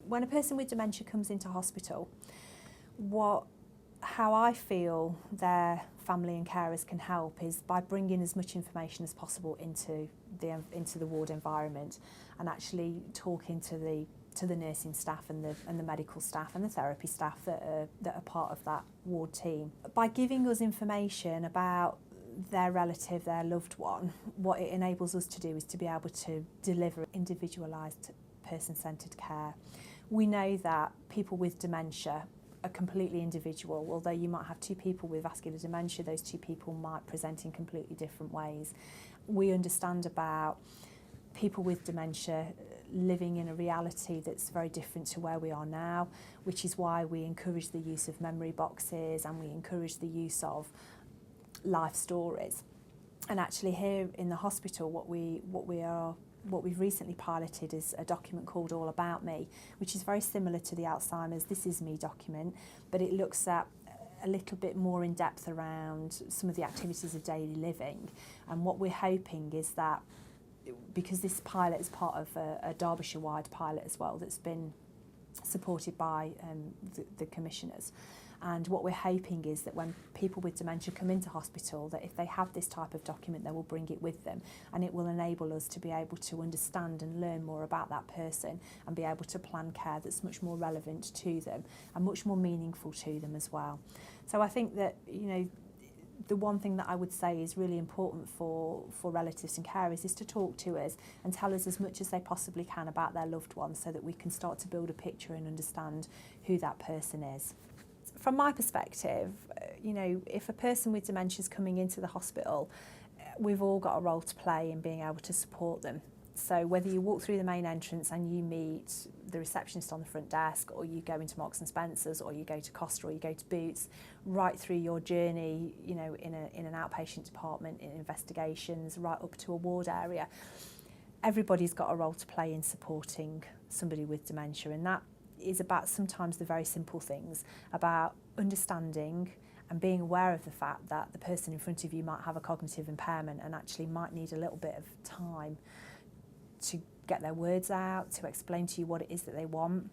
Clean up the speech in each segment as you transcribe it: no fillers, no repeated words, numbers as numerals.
when a person with dementia comes into hospital, how I feel their family and carers can help is by bringing as much information as possible into the ward environment, and actually talking to the nursing staff and the medical staff and the therapy staff that are part of that ward team. By giving us information about their relative, their loved one, what it enables us to do is to be able to deliver individualised, person-centred care. We know that people with dementia are completely individual. Although you might have two people with vascular dementia, those two people might present in completely different ways. We understand about people with dementia living in a reality that's very different to where we are now, which is why we encourage the use of memory boxes and we encourage the use of life stories. And actually here in the hospital, what we've recently piloted is a document called All About Me, which is very similar to the Alzheimer's This Is Me document, but it looks at a little bit more in depth around some of the activities of daily living. And what we're hoping is that, because this pilot is part of a Derbyshire-wide pilot as well that's been supported by the commissioners, and what we're hoping is that when people with dementia come into hospital, that if they have this type of document, they will bring it with them, and it will enable us to be able to understand and learn more about that person and be able to plan care that's much more relevant to them and much more meaningful to them as well. So I think that, you know, the one thing that I would say is really important for relatives and carers is to talk to us and tell us as much as they possibly can about their loved ones, so that we can start to build a picture and understand who that person is. From my perspective, you know, if a person with dementia is coming into the hospital, we've all got a role to play in being able to support them. So whether you walk through the main entrance and you meet the receptionist on the front desk, or you go into Marks and Spencer's, or you go to Costa, or you go to Boots, right through your journey, you know, in an outpatient department, in investigations, right up to a ward area, everybody's got a role to play in supporting somebody with dementia, and that is about sometimes the very simple things, about understanding and being aware of the fact that the person in front of you might have a cognitive impairment and actually might need a little bit of time to get their words out, to explain to you what it is that they want.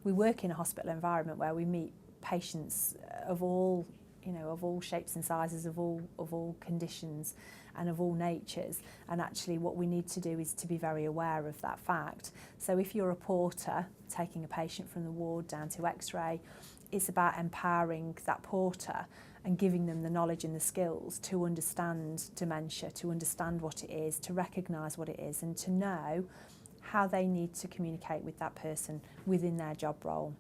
We work in a hospital environment where we meet patients of all, you know, of all shapes and sizes, of all conditions and of all natures, and actually what we need to do is to be very aware of that fact. So if you're a porter taking a patient from the ward down to X-ray, it's about empowering that porter and giving them the knowledge and the skills to understand dementia, to understand what it is, to recognise what it is, and to know how they need to communicate with that person within their job role.